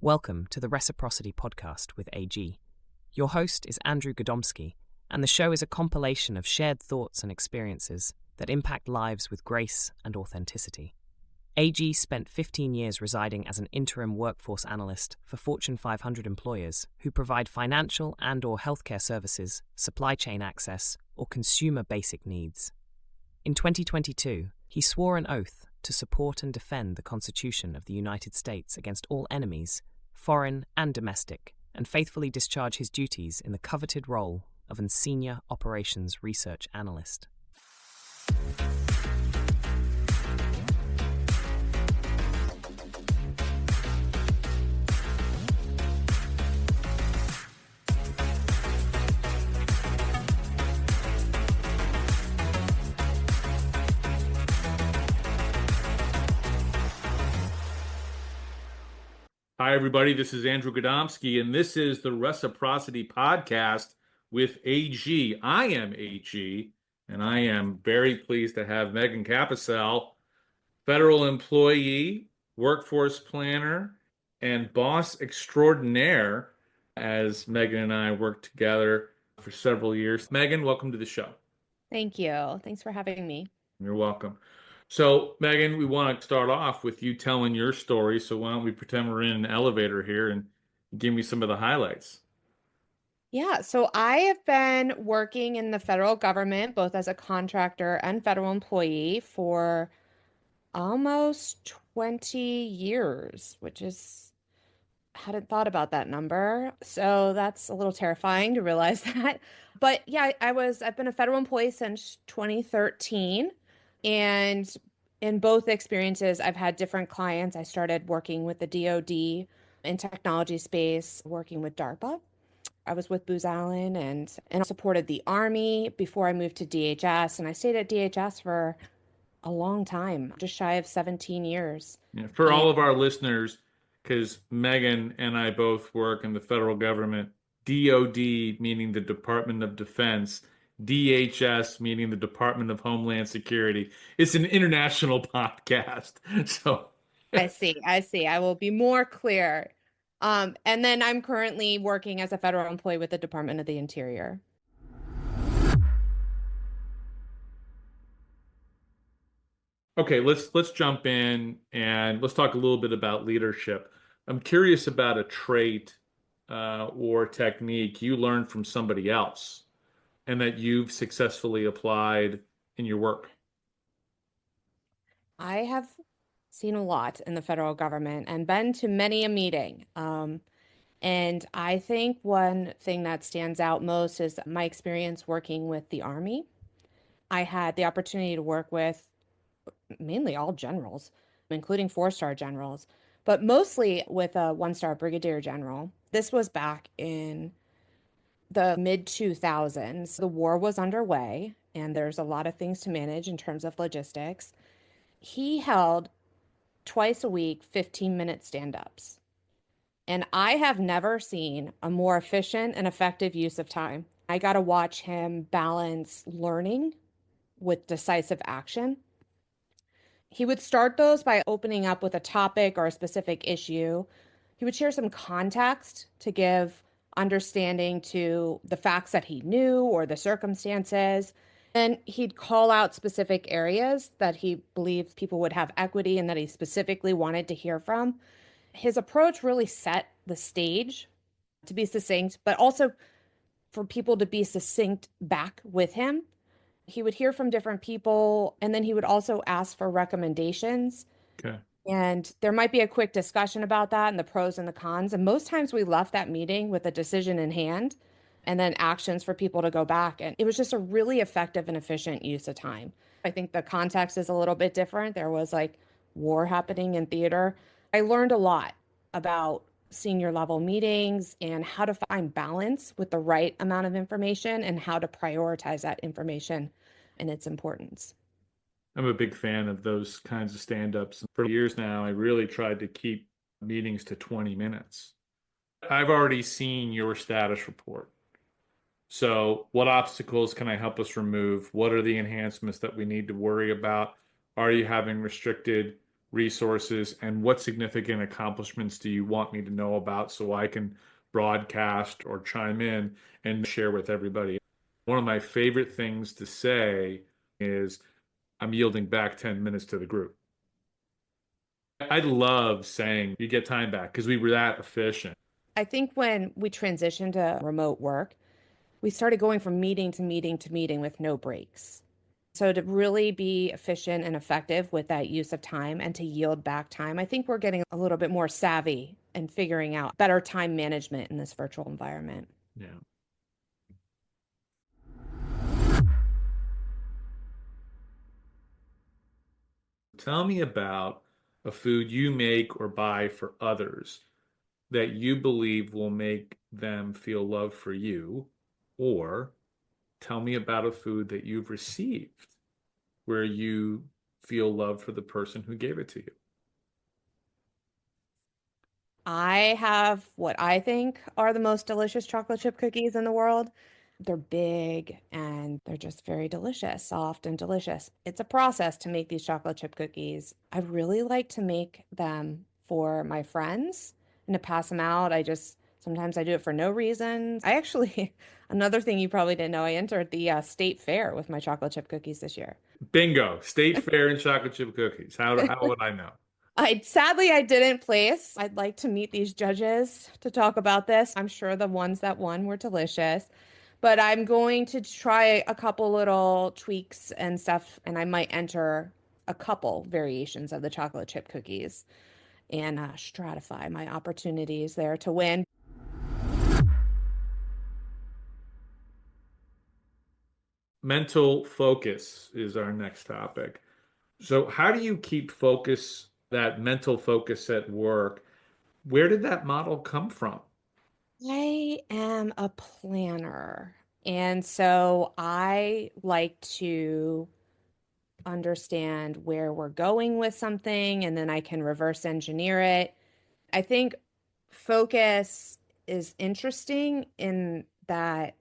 Welcome to the Reciprocity podcast with AG. Your host is Andrew Gadomski, and the show is a compilation of shared thoughts and experiences that impact lives with grace and authenticity. AG spent 15 years residing as an interim workforce analyst for Fortune 500 employers who provide financial and/or healthcare services, supply chain access, or consumer basic needs. In 2022, he swore an oath to support and defend the Constitution of the United States against all enemies, foreign and domestic, and faithfully discharge his duties in the coveted role of a senior operations research analyst. Hi, everybody. This is Andrew Gadomski, and this is the Reciprocity podcast with AG. I am AG, and I am very pleased to have Megan Caposell, federal employee, workforce planner, and boss extraordinaire, as Megan and I worked together for several years. Megan, welcome to the show. Thank you. Thanks for having me. You're welcome. So, Megan, we want to start off with you telling your story. So why don't we pretend we're in an elevator here and give me some of the highlights? Yeah, so I have been working in the federal government, both as a contractor and federal employee for almost 20 years, which is, hadn't thought about that number. So that's a little terrifying to realize that. But yeah, I've been a federal employee since 2013. And in both experiences, I've had different clients. I started working with the DoD in technology space, working with DARPA. I was with Booz Allen and supported the Army before I moved to DHS. And I stayed at DHS for a long time, just shy of 17 years. Yeah, for all of our listeners, because Megan and I both work in the federal government, DoD meaning the Department of Defense, DHS meaning the Department of Homeland Security. It's an international podcast. So I see. I will be more clear. And then I'm currently working as a federal employee with the Department of the Interior. okay, let's jump in and let's talk a little bit about leadership. I'm curious about a trait or technique you learned from somebody else and that you've successfully applied in your work. I have seen a lot in the federal government and been to many a meeting. And I think one thing that stands out most is my experience working with the Army. I had the opportunity to work with mainly all generals, including four-star generals, but mostly with a one-star brigadier general. This was back in the mid-2000s. The war was underway, and there's a lot of things to manage in terms of logistics. He held twice a week 15-minute stand-ups. And I have never seen a more efficient and effective use of time. I got to watch him balance learning with decisive action. He would start those by opening up with a topic or a specific issue. He would share some context to give understanding to the facts that he knew or the circumstances. And he'd call out specific areas that he believed people would have equity and that he specifically wanted to hear from. His approach really set the stage to be succinct, but also for people to be succinct back with him. He would hear from different people, and then he would also ask for recommendations. Okay. And there might be a quick discussion about that and the pros and the cons. And most times we left that meeting with a decision in hand and then actions for people to go back. And it was just a really effective and efficient use of time. I think the context is a little bit different. There was like war happening in theater. I learned a lot about senior level meetings and how to find balance with the right amount of information and how to prioritize that information and its importance. I'm a big fan of those kinds of stand-ups. For years now, I really tried to keep meetings to 20 minutes. I've already seen your status report. So what obstacles can I help us remove? What are the enhancements that we need to worry about? Are you having restricted resources, and what significant accomplishments do you want me to know about so I can broadcast or chime in and share with everybody? One of my favorite things to say is, I'm yielding back 10 minutes to the group. I love saying you get time back because we were that efficient. I think when we transitioned to remote work, we started going from meeting to meeting to meeting with no breaks. So to really be efficient and effective with that use of time and to yield back time, I think we're getting a little bit more savvy and figuring out better time management in this virtual environment. Yeah. Tell me about a food you make or buy for others that you believe will make them feel love for you, or tell me about a food that you've received where you feel love for the person who gave it to you. I have what I think are the most delicious chocolate chip cookies in the world. They're big and they're just very delicious, soft and delicious. It's a process to make these chocolate chip cookies. I really like to make them for my friends and to pass them out. Sometimes I do it for no reason. I actually, another thing you probably didn't know, I entered the state fair with my chocolate chip cookies this year. Bingo, State Fair and chocolate chip cookies. How would I know? I didn't place. I'd like to meet these judges to talk about this. I'm sure the ones that won were delicious, but I'm going to try a couple little tweaks and stuff, and I might enter a couple variations of the chocolate chip cookies and stratify my opportunities there to win. Mental focus is our next topic. So, how do you keep focus, that mental focus at work? Where did that model come from? I am a planner, and so I like to understand where we're going with something, and then I can reverse engineer it. I think focus is interesting in that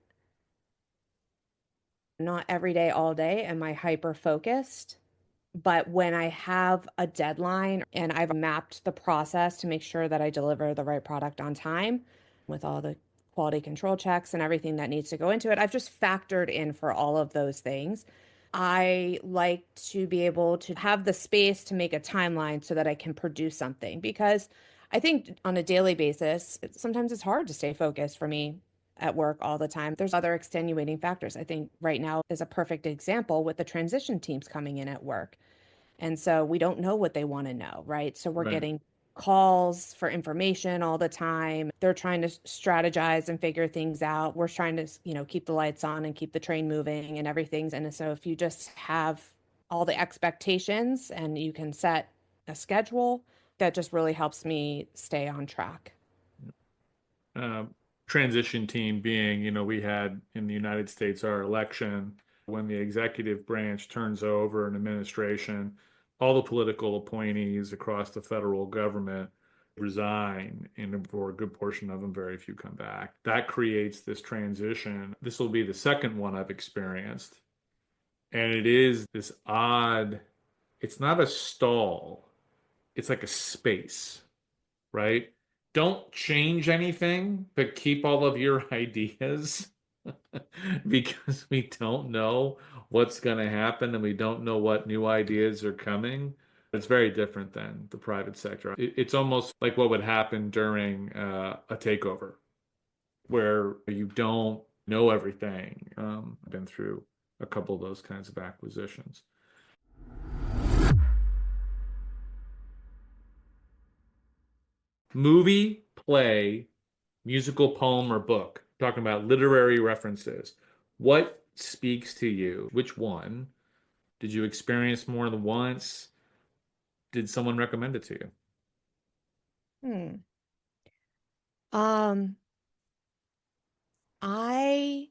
not every day, all day, am I hyper focused. But when I have a deadline and I've mapped the process to make sure that I deliver the right product on time with all the quality control checks and everything that needs to go into it, I've just factored in for all of those things. I like to be able to have the space to make a timeline so that I can produce something because I think on a daily basis, sometimes it's hard to stay focused for me at work all the time. There's other extenuating factors. I think right now is a perfect example with the transition teams coming in at work. And so we don't know what they want to know, right? So we're Right. getting calls for information all the time. They're trying to strategize and figure things out. We're trying to, keep the lights on and keep the train moving and everything. And so if you just have all the expectations and you can set a schedule, that just really helps me stay on track. uh, Transition team being, we had in the United States our election when the executive branch turns over an administration, all the political appointees across the federal government resign, and for a good portion of them, very few come back. That creates this transition. This will be the second one I've experienced. And it is this odd, it's not a stall, it's like a space, right? Don't change anything, but keep all of your ideas because we don't know what's going to happen and we don't know what new ideas are coming. It's very different than the private sector. It's almost like what would happen during a takeover where you don't know everything. I've been through a couple of those kinds of acquisitions. Movie, play, musical poem, or book. Talking about literary references. What speaks to you? Which one? Did you experience more than once? Did someone recommend it to you? Hmm. Um, I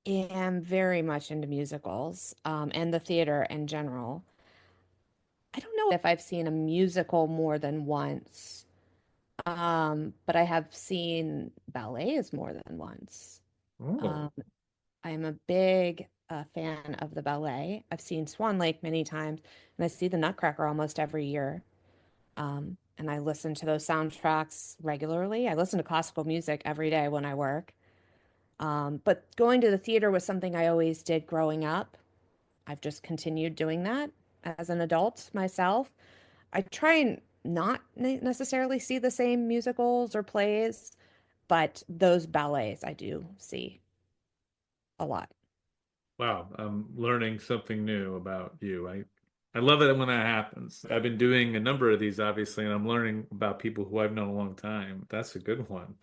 am very much into musicals, and the theater in general. I don't know if I've seen a musical more than once, but I have seen ballets more than once. Oh, Um, I'm a big a fan of the ballet. I've seen Swan Lake many times, and I see the Nutcracker almost every year. And I listen to those soundtracks regularly. I listen to classical music every day when I work. But going to the theater was something I always did growing up. I've just continued doing that as an adult myself. I try and not necessarily see the same musicals or plays, but those ballets I do see a lot. Wow, I'm learning something new about you. I love it when that happens. I've been doing a number of these, obviously, and I'm learning about people who I've known a long time. That's a good one.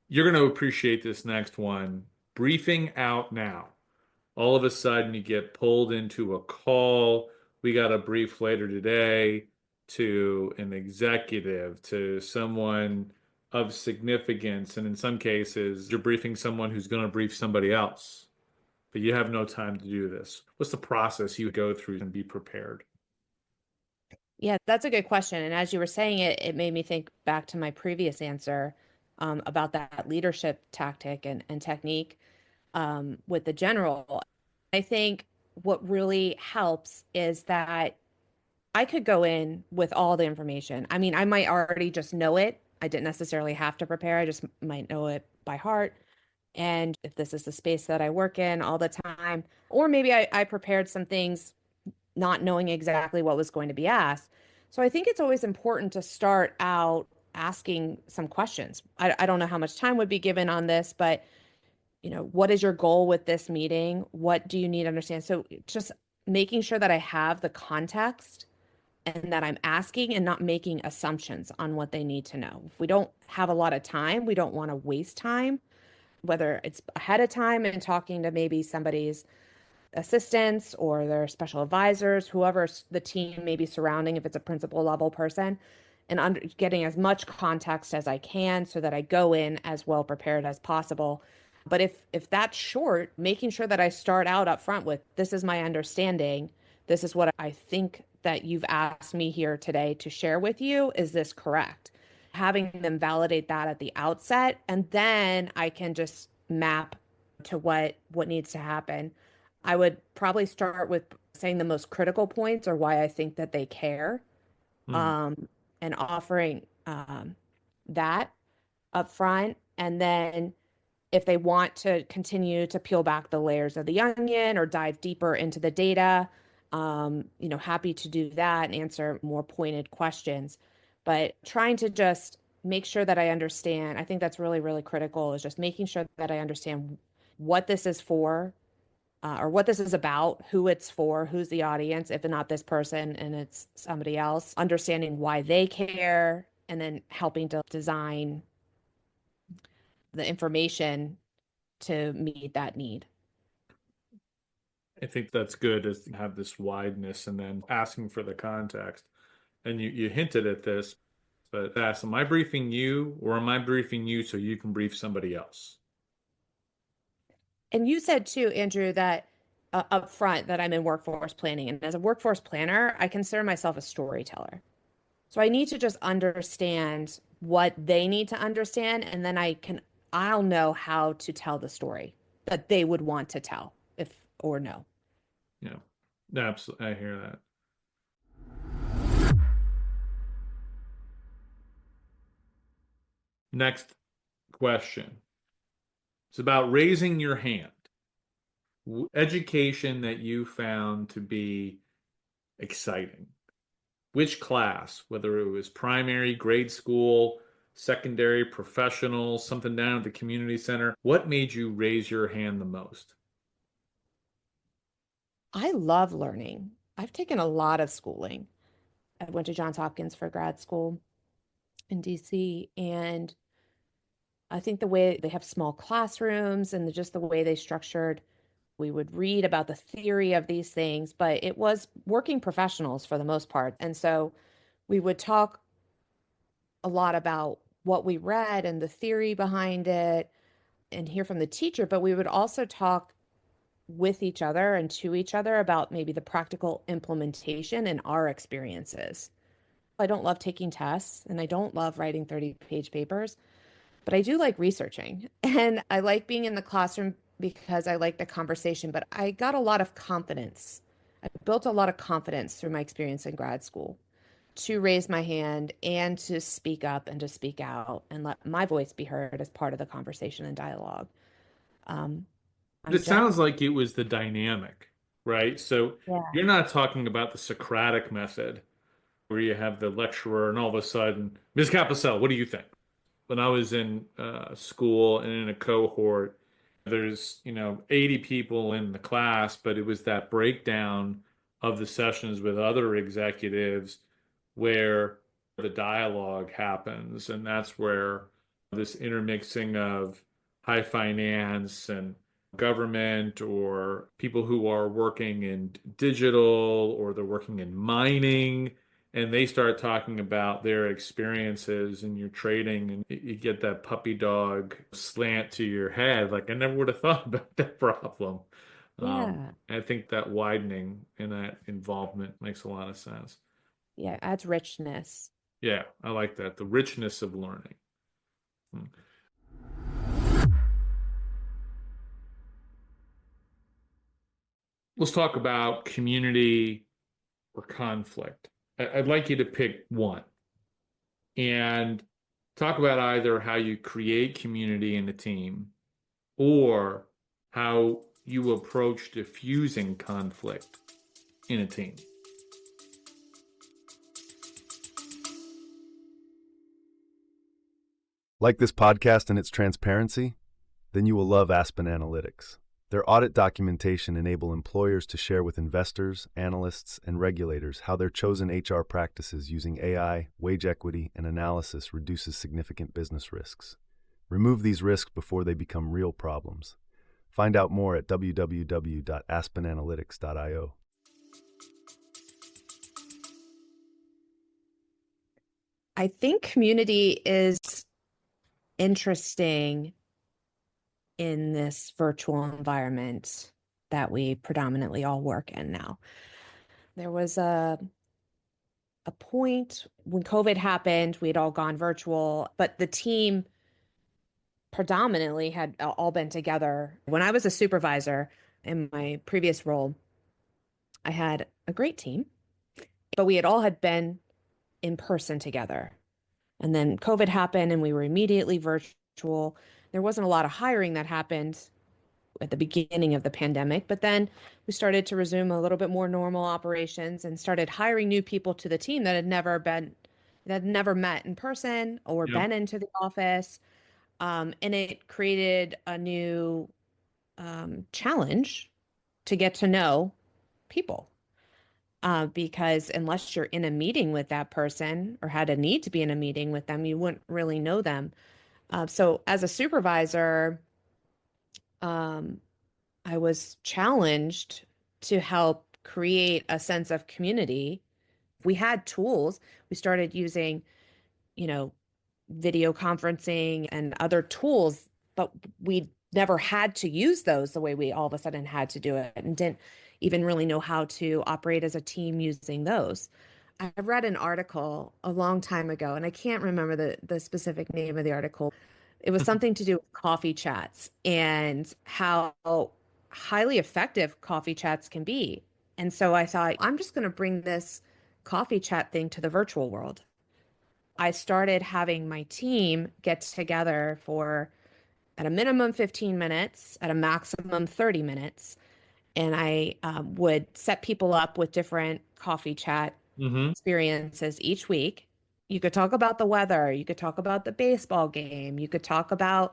You're going to appreciate this next one. Briefing out now. All of a sudden, you get pulled into a call. We got a brief later today to an executive, to someone of significance. And in some cases, you're briefing someone who's going to brief somebody else, but you have no time to do this. What's the process you go through and be prepared? Yeah, that's a good question. And as you were saying it, it made me think back to my previous answer about that leadership tactic and technique with the general. I think what really helps is that I could go in with all the information. I mean, I might already just know it. I didn't necessarily have to prepare. I just might know it by heart. And if this is the space that I work in all the time, or maybe I prepared some things not knowing exactly what was going to be asked. So I think it's always important to start out asking some questions. I don't know how much time would be given on this, but what is your goal with this meeting? What do you need to understand? So just making sure that I have the context and that I'm asking and not making assumptions on what they need to know. If we don't have a lot of time, we don't want to waste time, whether it's ahead of time and talking to maybe somebody's assistants or their special advisors, whoever the team may be surrounding, if it's a principal level person, and getting as much context as I can so that I go in as well prepared as possible. But if that's short, making sure that I start out up front with this is my understanding, this is what I think that you've asked me here today to share with you. Is this correct? Having them validate that at the outset, and then I can just map to what needs to happen. I would probably start with saying the most critical points or why I think that they care, Hmm. um, and offering that up front. And then if they want to continue to peel back the layers of the onion or dive deeper into the data, happy to do that and answer more pointed questions. But trying to just make sure that I understand, I think that's really, really critical, is just making sure that I understand what this is for, or what this is about, who it's for, who's the audience, if not this person and it's somebody else, understanding why they care, and then helping to design the information to meet that need. I think that's good is to have this wideness and then asking for the context. And you hinted at this, but ask, am I briefing you or am I briefing you so you can brief somebody else? And you said too, Andrew, that up front that I'm in workforce planning. And as a workforce planner, I consider myself a storyteller. So I need to just understand what they need to understand, and then I'll know how to tell the story that they would want to tell, if or no. Yeah, absolutely. I hear that. Next question. It's about raising your hand. Education that you found to be exciting. Which class, whether it was primary, grade school, secondary, professional, something down at the community center, what made you raise your hand the most? I love learning. I've taken a lot of schooling. I went to Johns Hopkins for grad school in DC, and I think the way they have small classrooms and just the way they structured, we would read about the theory of these things, but it was working professionals for the most part. And so we would talk a lot about what we read and the theory behind it and hear from the teacher, but we would also talk with each other and to each other about maybe the practical implementation in our experiences. I don't love taking tests and I don't love writing 30-page papers, but I do like researching and I like being in the classroom because I like the conversation, but I got a lot of confidence. I built a lot of confidence through my experience in grad school to raise my hand and to speak up and to speak out and let my voice be heard as part of the conversation and dialogue. Um, I'm It sounds definitely, like it was the dynamic, right? So yeah, you're not talking about the Socratic method where you have the lecturer and all of a sudden, Ms. Caposell, what do you think? When I was in school and in a cohort, there's, 80 people in the class, but it was that breakdown of the sessions with other executives where the dialogue happens. And that's where this intermixing of high finance and government or people who are working in digital or they're working in mining and they start talking about their experiences and your trading and you get that puppy dog slant to your head. Like I never would have thought about that problem. yeah, I think that widening and that involvement makes a lot of sense. yeah, adds richness. Yeah, I like that. The richness of learning. Hmm. Let's talk about community or conflict. I'd like you to pick one and talk about either how you create community in a team or how you approach diffusing conflict in a team. Like this podcast and its transparency? Then you will love Aspen Analytics. Their audit documentation enable employers to share with investors, analysts, and regulators how their chosen HR practices using AI, wage equity, and analysis reduces significant business risks. Remove these risks before they become real problems. Find out more at www.aspenanalytics.io. I think community is interesting in this virtual environment that we predominantly all work in now. There was a point when COVID happened, we had all gone virtual, but the team predominantly had all been together. When I was a supervisor in my previous role, I had a great team, but we had been in person together. And then COVID happened and we were immediately virtual. There wasn't a lot of hiring that happened at the beginning of the pandemic, but then we started to resume a little bit more normal operations and started hiring new people to the team that had never met in person or Yep. been into the office. And it created a new challenge to get to know people. Because unless you're in a meeting with that person or had a need to be in a meeting with them, you wouldn't really know them. So as a supervisor, um, I was challenged to help create a sense of community. We had tools. We started using, you know, video conferencing and other tools, but we never had to use those the way we all of a sudden had to do it and didn't even really know how to operate as a team using those. I read an article a long time ago, and I can't remember the specific name of the article. It was something to do with coffee chats and how highly effective coffee chats can be. And so I thought, I'm just going to bring this coffee chat thing to the virtual world. I started having my team get together for at a minimum 15 minutes, at a maximum 30 minutes. And I would set people up with different coffee chat Mm-hmm. experiences each week. You could talk about the weather, you could talk about the baseball game, you could talk about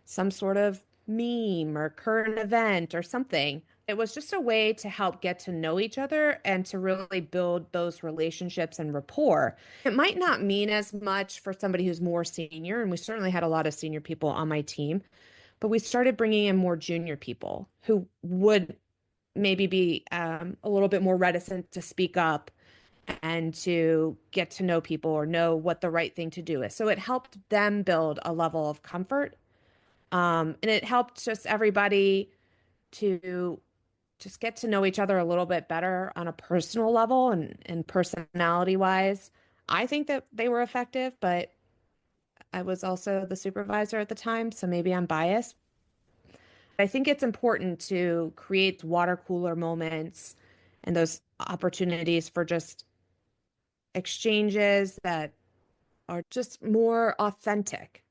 some sort of meme or current event or something. It was just a way to help get to know each other and to really build those relationships and rapport. It might not mean as much for somebody who's more senior, and we certainly had a lot of senior people on my team, but we started bringing in more junior people who would maybe be a little bit more reticent to speak up and to get to know people or know what the right thing to do is. So it helped them build a level of comfort. And it helped just everybody to just get to know each other a little bit better on a personal level and personality wise. I think that they were effective, but I was also the supervisor at the time, so maybe I'm biased. I think it's important to create water cooler moments and those opportunities for just exchanges that are just more authentic.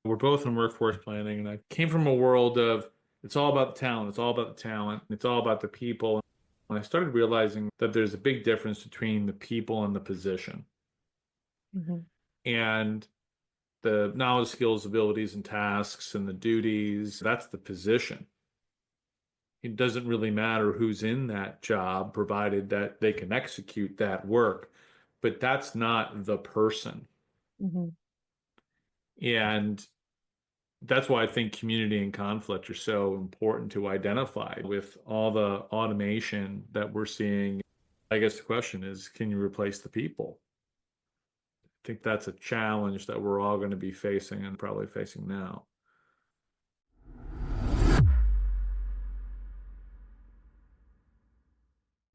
We're both in workforce planning, and I came from a world of it's all about the talent, it's all about the talent, it's all about the people. And I started realizing that there's a big difference between the people and the position. Mhm. And the knowledge, skills, abilities, and tasks and the duties, that's the position. It doesn't really matter who's in that job, provided that they can execute that work. But that's not the person. Mhm. And that's why I think community and conflict are so important to identify with all the automation that we're seeing. I guess the question is, can you replace the people? I think that's a challenge that we're all going to be facing and probably facing now.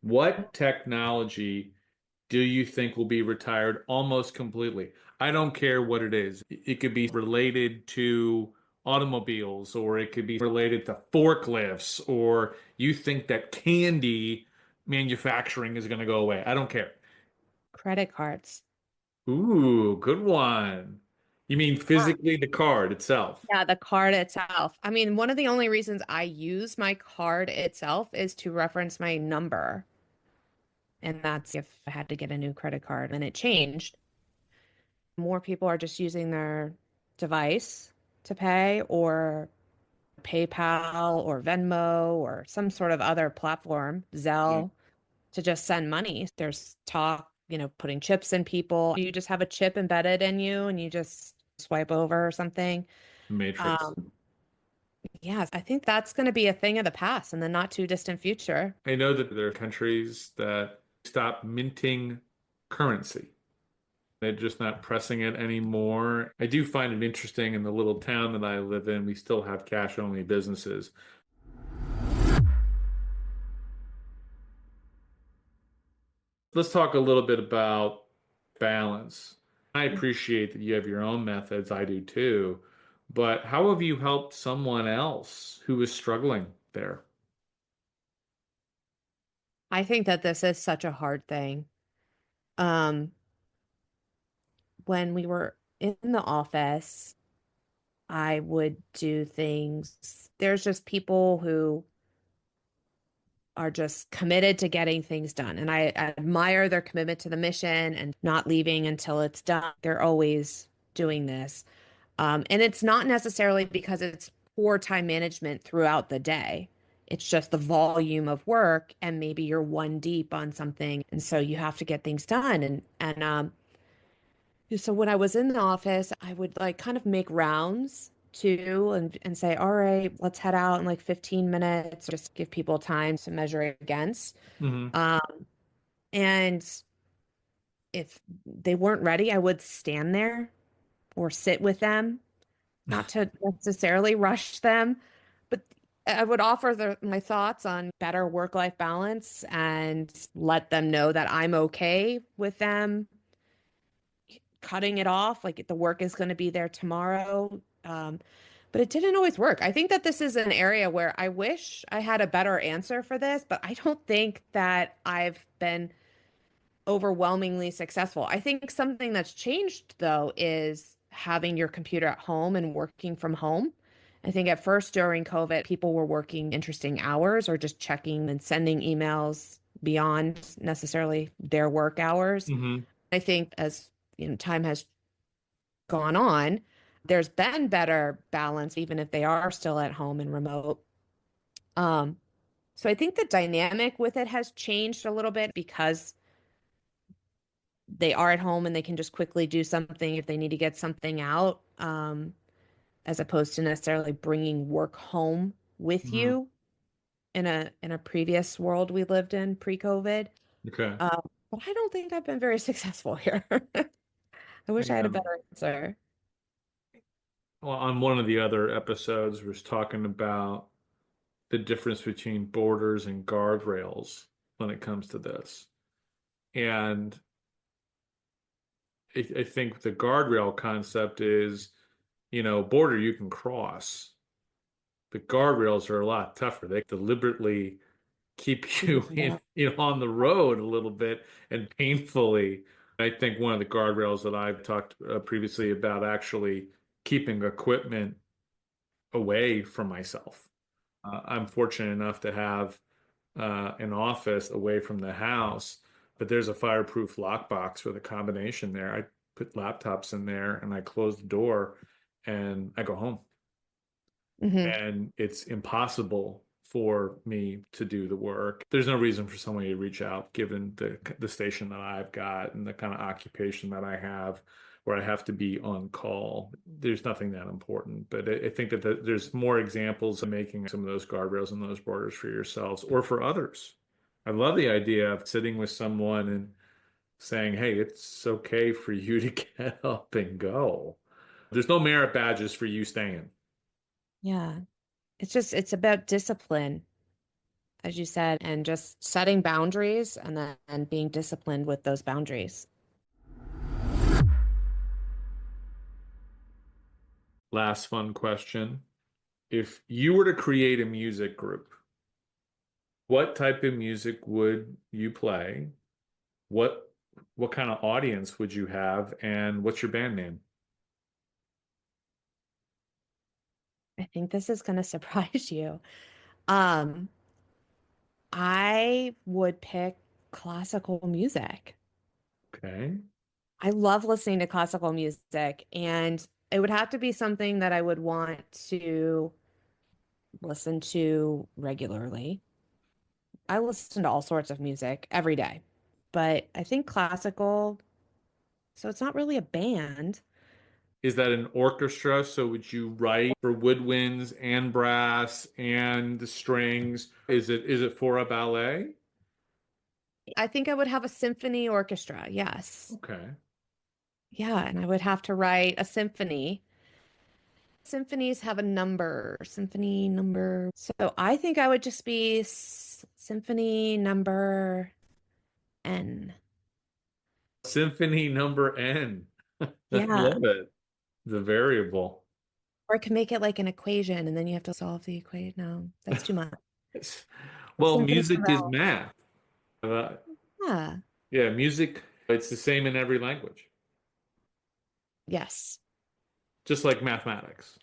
What technology do you think will be retired almost completely? I don't care what it is. It could be related to automobiles, or it could be related to forklifts, or you think that candy manufacturing is going to go away. I don't care. Credit cards. Ooh, good one. You mean physically the card itself? Yeah, the card itself. I mean, one of the only reasons I use my card itself is to reference my number. And that's if I had to get a new credit card and it changed. More people are just using their device to pay, or PayPal or Venmo or some sort of other platform, Yeah. Zelle, to just send money. There's talk, putting chips in people. You just have a chip embedded in you and you just swipe over or something. Matrix. Um, yeah, I think that's going to be a thing of the past in the not too distant future. I know that there are countries that stop minting currency. They're just not pressing it anymore. I do find it interesting in the little town that I live in, we still have cash only businesses. Let's talk a little bit about balance. I appreciate that you have your own methods. I do too. But how have you helped someone else who is struggling there? I think that this is such a hard thing. Um, when we were in the office, I would do things. There's just people who are just committed to getting things done. And I admire their commitment to the mission and not leaving until it's done. They're always doing this. And it's not necessarily because it's poor time management throughout the day. It's just the volume of work, and maybe you're one deep on something. And so you have to get things done. And so when I was in the office, I would like kind of make rounds too and say, all right, let's head out in like 15 minutes, just give people time to measure it against. Hmm. Um, and if they weren't ready, I would stand there or sit with them, not to necessarily rush them, but I would offer my thoughts on better work-life balance and let them know that I'm okay with them cutting it off, like the work is going to be there tomorrow. But it didn't always work. I think that this is an area where I wish I had a better answer for this, but I don't think that I've been overwhelmingly successful. I think something that's changed though is having your computer at home and working from home. I think at first during COVID, people were working interesting hours or just checking and sending emails beyond necessarily their work hours. Hmm. I think as time has gone on, there's been better balance, even if they are still at home and remote. Um, so I think the dynamic with it has changed a little bit because they are at home and they can just quickly do something if they need to get something out, as opposed to necessarily bringing work home with Hmm. you in a previous world we lived in pre-COVID. Okay. Um, but I don't think I've been very successful here. I wish I had a And better answer. well, on one of the other episodes, was talking about the difference between borders and guardrails when it comes to this. And I think the guardrail concept is, border you can cross. The guardrails are a lot tougher. They deliberately keep Keep you it in, down. on the road a little bit and painfully. I think one of the guardrails that I've talked previously about actually keeping equipment away from myself. I'm fortunate enough to have an office away from the house, but there's a fireproof lockbox with a combination there. I put laptops in there and I close the door and I go home. Hmm. And it's impossible for me to do the work. There's no reason for somebody to reach out given the station that I've got and the kind of occupation that I have where I have to be on call. There's nothing that important, but I think that there's more examples of making some of those guardrails and those borders for yourselves or for others. I love the idea of sitting with someone and saying, hey, it's okay for you to get up and go. There's no merit badges for you staying. Yeah. It's about discipline, as you said, and just setting boundaries and then being disciplined with those boundaries. Last fun question. If you were to create a music group, what type of music would you play? What what kind of audience would you have, and what's your band name? I think this is going to surprise you. Um, I would pick classical music. Okay. I love listening to classical music, and it would have to be something that I would want to listen to regularly. I listen to all sorts of music every day, but I think classical, so it's not really a band. Is that an orchestra? So would you write for woodwinds and brass and the strings? Is it for a ballet? I think I would have a symphony orchestra. Yes. Okay. Yeah, and I would have to write a symphony. Symphonies have a number, symphony number. So I think I would just be symphony number N. Symphony number N. I Yeah. love it. The variable. Or I can make it like an equation and then you have to solve the equation. No, that's too much. Well, Symphony music number is L. math. Uh, Yeah. yeah, music, it's the same in every language, Yes. just like mathematics.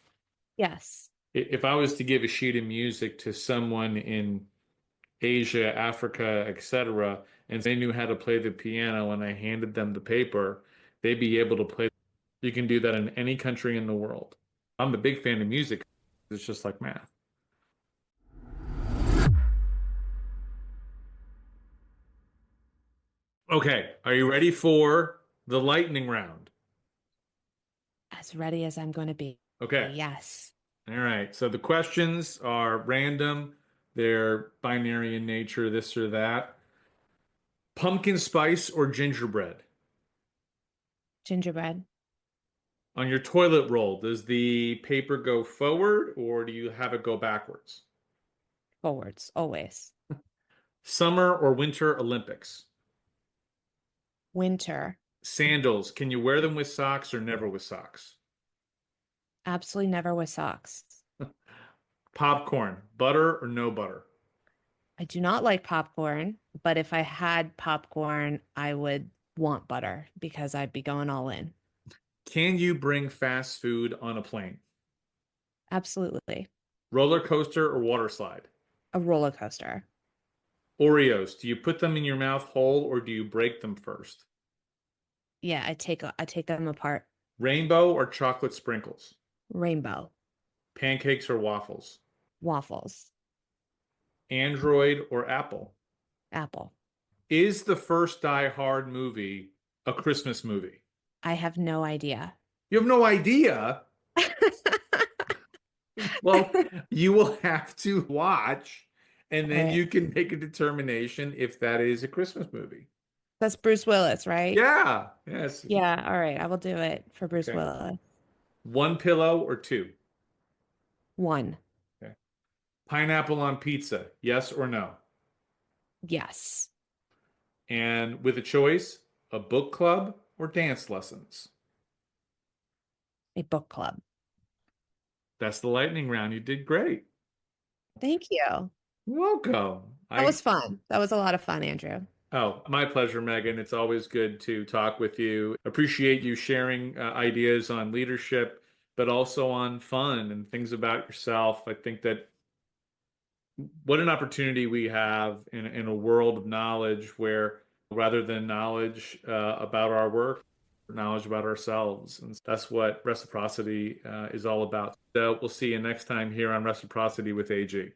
Yes. If I was to give a sheet of music to someone in Asia, Africa, etc., and they knew how to play the piano and I handed them the paper, they'd be able to play. You can do that in any country in the world. I'm a big fan of music. It's just like math. Okay, are you ready for the lightning round? As ready as I'm going to be. Okay. Yes. All right. So the questions are random. They're binary in nature, this or that. Pumpkin spice or gingerbread? Gingerbread. On your toilet roll, does the paper go forward or do you have it go backwards? Forwards. Always. Summer or winter Olympics? Winter. Sandals, can you wear them with socks or never with socks? Absolutely never with socks. Popcorn, butter or no butter? I do not like popcorn, but if I had popcorn, I would want butter because I'd be going all in. Can you bring fast food on a plane? Absolutely. Roller coaster or water slide? A roller coaster. Oreos, do you put them in your mouth whole or do you break them first? Yeah, I take them apart. Rainbow or chocolate sprinkles? Rainbow. Pancakes or waffles? Waffles. Android or Apple? Apple. Is the first Die Hard movie a Christmas movie? I have no idea. You have no idea. Well, you will have to watch and All then right. you can make a determination if that is a Christmas movie. That's Bruce Willis, right? Yeah. Yes. Yeah, all right. I will do it for Bruce Okay. Willis. One pillow or two? One. Okay. Pineapple on pizza, yes or no? Yes. And with a choice, a book club or dance lessons? A book club. That's the lightning round. You did great. Thank you. You're welcome. That was fun. That was a lot of fun, Andrew. Oh, my pleasure, Megan. It's always good to talk with you. Appreciate you sharing ideas on leadership, but also on fun and things about yourself. I think that what an opportunity we have in a world of knowledge where rather than knowledge about our work, knowledge about ourselves. And that's what Reciprocity is all about. So we'll see you next time here on Reciprocity with AG.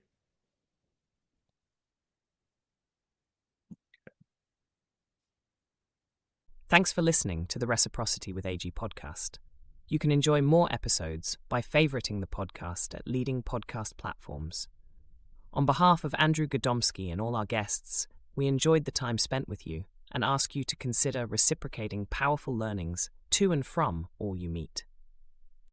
Thanks for listening to the Reciprocity with AG podcast. You can enjoy more episodes by favoriting the podcast at leading podcast platforms. On behalf of Andrew Gadomski and all our guests, we enjoyed the time spent with you and ask you to consider reciprocating powerful learnings to and from all you meet.